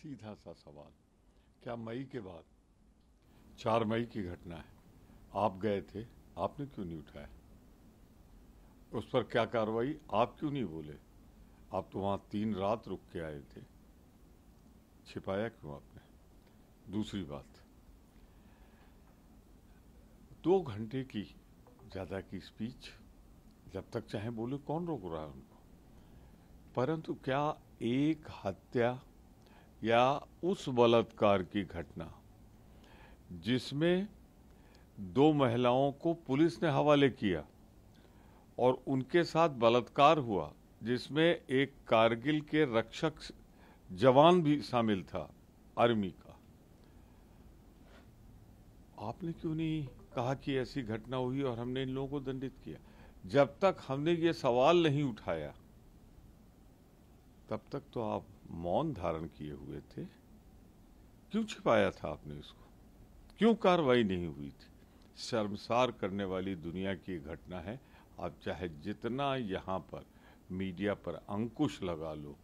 सीधा सा सवाल, क्या मई के बाद 4 मई की घटना है, आप गए थे, आपने क्यों नहीं उठाया? उस पर क्या कार्रवाई, आप क्यों नहीं बोले? आप तो वहां 3 रात रुक के आए थे, छिपाया क्यों आपने? दूसरी बात, 2 घंटे की ज्यादा की स्पीच, जब तक चाहे बोले, कौन रोक रहा है उनको? परंतु क्या एक हत्या या उस बलात्कार की घटना जिसमें 2 महिलाओं को पुलिस ने हवाले किया और उनके साथ बलात्कार हुआ, जिसमें एक कारगिल के रक्षक जवान भी शामिल था, आर्मी का, आपने क्यों नहीं कहा कि ऐसी घटना हुई और हमने इन लोगों को दंडित किया? जब तक हमने ये सवाल नहीं उठाया तब तक तो आप मौन धारण किए हुए थे। क्यों छिपाया था आपने इसको? क्यों कार्रवाई नहीं हुई थी? शर्मसार करने वाली दुनिया की घटना है। आप चाहे जितना यहाँ पर मीडिया पर अंकुश लगा लो,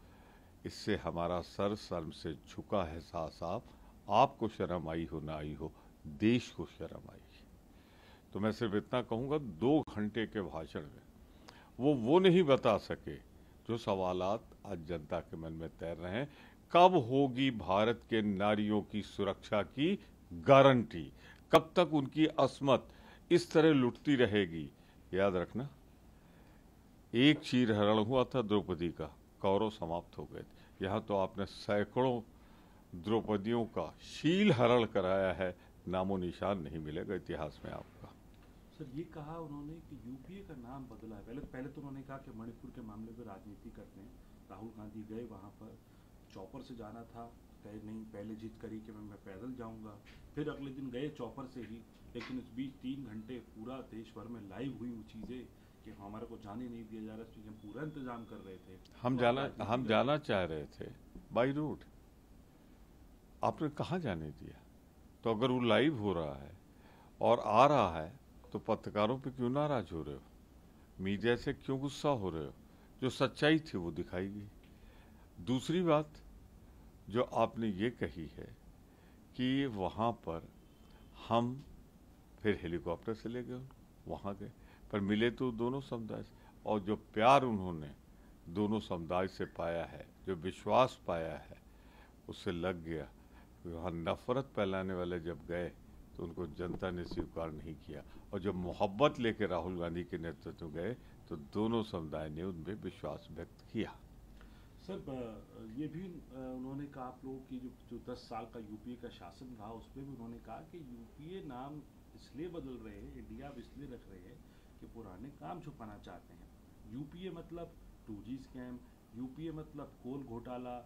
इससे हमारा सर शर्म से झुका है। साफ साफ आपको शर्म आई हो ना आई हो, देश को शर्म आई। तो मैं सिर्फ इतना कहूँगा, 2 घंटे के भाषण में वो नहीं बता सके जो सवालात आज जनता के मन में तैर रहे हैं। कब होगी भारत के नारियों की सुरक्षा की गारंटी? कब तक उनकी अस्मत इस तरह लुटती रहेगी? याद रखना, एक चीरहरण हुआ था द्रौपदी का, कौरव समाप्त हो गए थे। यहाँ तो आपने सैकड़ों द्रौपदियों का शील हरण कराया है, नामो निशान नहीं मिलेगा इतिहास में आपका। सर, ये कहा उन्होंने कि यूपीए का नाम बदला है। पहले तो उन्होंने कहा कि मणिपुर के मामले में राजनीति करते हैं। राहुल गांधी गए वहाँ पर, चॉपर से जाना था, कहे नहीं, पहले जिद करी कि मैं पैदल जाऊंगा। फिर अगले दिन गए चॉपर से ही, लेकिन इस बीच 3 घंटे पूरा देश भर में लाइव हुई वो चीज़ें कि हमारे को जाने नहीं दिया जा रहा, इसलिए हम पूरा इंतजाम कर रहे थे। हम जाना चाह रहे थे बाई रोड, आपने कहाँ जाने दिया? तो अगर वो लाइव हो रहा है और आ रहा है तो पत्रकारों पे क्यों नाराज हो रहे हो? मीडिया से क्यों गुस्सा हो रहे हो? जो सच्चाई थी वो दिखाई गई। दूसरी बात जो आपने ये कही है कि वहाँ पर हम फिर हेलीकॉप्टर से ले गए उनको, वहाँ गए, पर मिले तो दोनों समुदाय से, और जो प्यार उन्होंने दोनों समुदाय से पाया है, जो विश्वास पाया है, उससे लग गया। वहाँ नफरत फैलाने वाले जब गए तो उनको जनता ने स्वीकार नहीं किया, और जब मोहब्बत लेके राहुल गांधी के नेतृत्व में गए तो दोनों समुदाय ने उनमें विश्वास व्यक्त किया। सर, ये भी उन्होंने कहा, आप लोगों की जो 10 साल का यूपीए का शासन रहा, उस पर भी उन्होंने कहा कि यूपीए नाम इसलिए बदल रहे हैं, इंडिया अब इसलिए रख रहे हैं कि पुराने काम छुपाना चाहते हैं। यूपीए मतलब 2G स्कैम, यूपीए मतलब कोल घोटाला,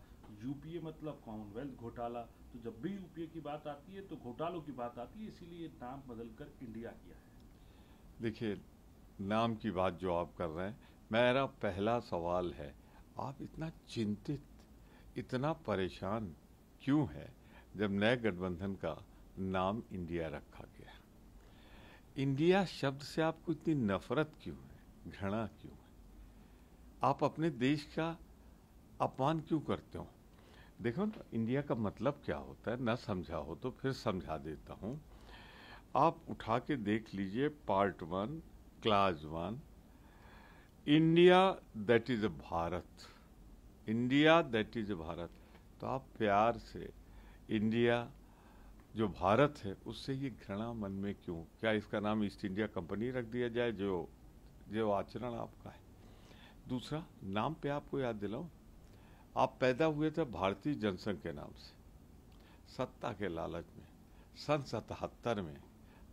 यूपीए मतलब कॉमनवेल्थ घोटाला। तो जब भी यूपीए की बात आती है तो घोटालों की बात आती है, इसीलिए नाम बदलकर इंडिया किया है। देखिए, नाम की बात जो आप कर रहे हैं, मेरा पहला सवाल है, आप इतना चिंतित, इतना परेशान क्यों है जब नए गठबंधन का नाम इंडिया रखा गया? इंडिया शब्द से आपको इतनी नफरत क्यों है, घृणा क्यों है? आप अपने देश का अपमान क्यों करते हो? देखो ना, इंडिया का मतलब क्या होता है, ना समझा हो तो फिर समझा देता हूं। आप उठा के देख लीजिए, part 1, class 1, India that is Bharat, India that is Bharat. तो आप प्यार से इंडिया जो भारत है उससे ये घृणा मन में क्यों? क्या इसका नाम ईस्ट इंडिया कंपनी रख दिया जाए, जो जो आचरण आपका है? दूसरा, नाम पे आपको याद दिलाऊं, आप पैदा हुए थे भारतीय जनसंघ के नाम से, सत्ता के लालच में सन 77 में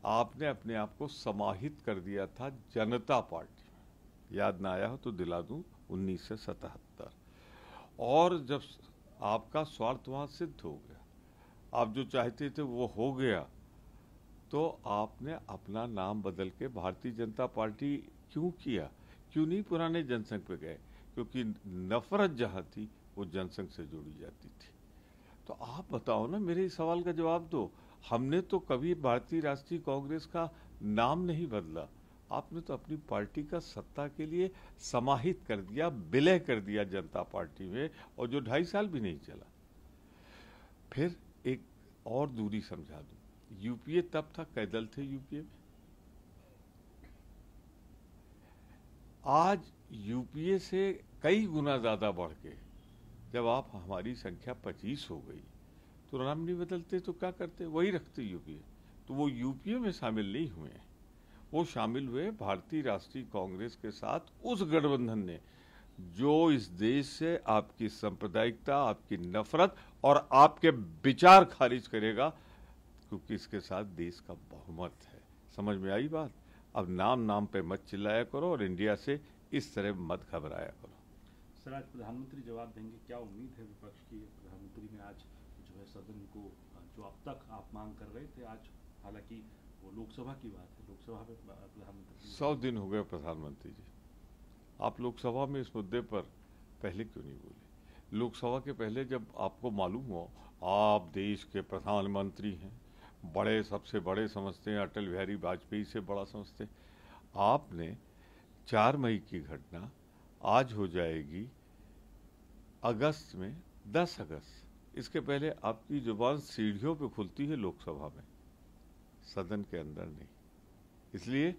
आपने अपने आप को समाहित कर दिया था जनता पार्टी में। याद ना आया हो तो दिला दूं, 1977। और जब आपका स्वार्थ वहां सिद्ध हो गया, आप जो चाहते थे वो हो गया, तो आपने अपना नाम बदल के भारतीय जनता पार्टी क्यों किया? क्यों नहीं पुराने जनसंघ पे गए? क्योंकि नफरत जहां थी वो जनसंघ से जुड़ी जाती थी। तो आप बताओ ना, मेरे इस सवाल का जवाब दो। हमने तो कभी भारतीय राष्ट्रीय कांग्रेस का नाम नहीं बदला, आपने तो अपनी पार्टी का सत्ता के लिए समाहित कर दिया, विलय कर दिया जनता पार्टी में, और जो 2.5 साल भी नहीं चला। फिर एक और दूरी समझा दूं, यूपीए तब था, कैदल थे यूपीए में। आज यूपीए से कई गुना ज्यादा बढ़ के जब आप हमारी संख्या 25 हो गई तो नाम नहीं बदलते तो क्या करते, वही रखते यूपीए। तो वो यूपीए में शामिल नहीं हुए, वो शामिल हुए भारतीय राष्ट्रीय कांग्रेस के साथ उस गठबंधन ने जो इस देश से आपकी सांप्रदायिकता, आपकी नफरत और आपके विचार खारिज करेगा, क्योंकि इसके साथ देश का बहुमत है। समझ में आई बात? अब नाम नाम पे मत चिल्लाया करो और इंडिया से इस तरह मत घबराया करो। सर, आज प्रधानमंत्री जवाब देंगे, क्या उम्मीद है विपक्ष की? प्रधानमंत्री ने आज जो है सदन को, जो अब तक आप मांग कर रहे थे, आज हालांकि वो लोकसभा की बात है, लोकसभा में प्रधानमंत्री 100 दिन हो गए प्रधानमंत्री जी, आप लोकसभा में इस मुद्दे पर पहले क्यों नहीं बोले? लोकसभा के पहले जब आपको मालूम हो आप देश के प्रधानमंत्री हैं, बड़े, सबसे बड़े समझते हैं, अटल बिहारी वाजपेयी से बड़ा समझते हैं, आपने 4 मई की घटना आज हो जाएगी अगस्त में, 10 अगस्त, इसके पहले आपकी जुबान सीढ़ियों पे खुलती है लोकसभा में, सदन के अंदर नहीं। इसलिए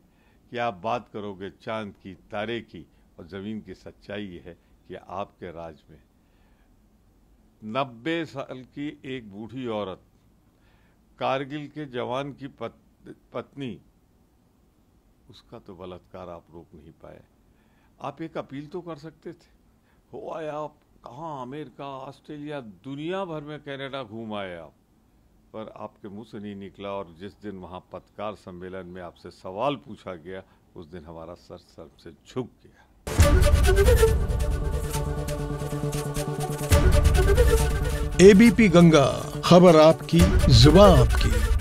कि आप बात करोगे चांद की, तारे की, और जमीन की सच्चाई ये है कि आपके राज में 90 साल की एक बूढ़ी औरत, कारगिल के जवान की पत्नी, उसका तो बलात्कार आप रोक नहीं पाए। आप एक अपील तो कर सकते थे। हो आए आप, कहाँ, अमेरिका, ऑस्ट्रेलिया, दुनिया भर में, कनाडा घूम आए आप, पर आपके मुंह से नहीं निकला। और जिस दिन वहाँ पत्रकार सम्मेलन में आपसे सवाल पूछा गया, उस दिन हमारा सर से झुक गया। एबीपी गंगा, खबर आपकी, जुबान आपकी।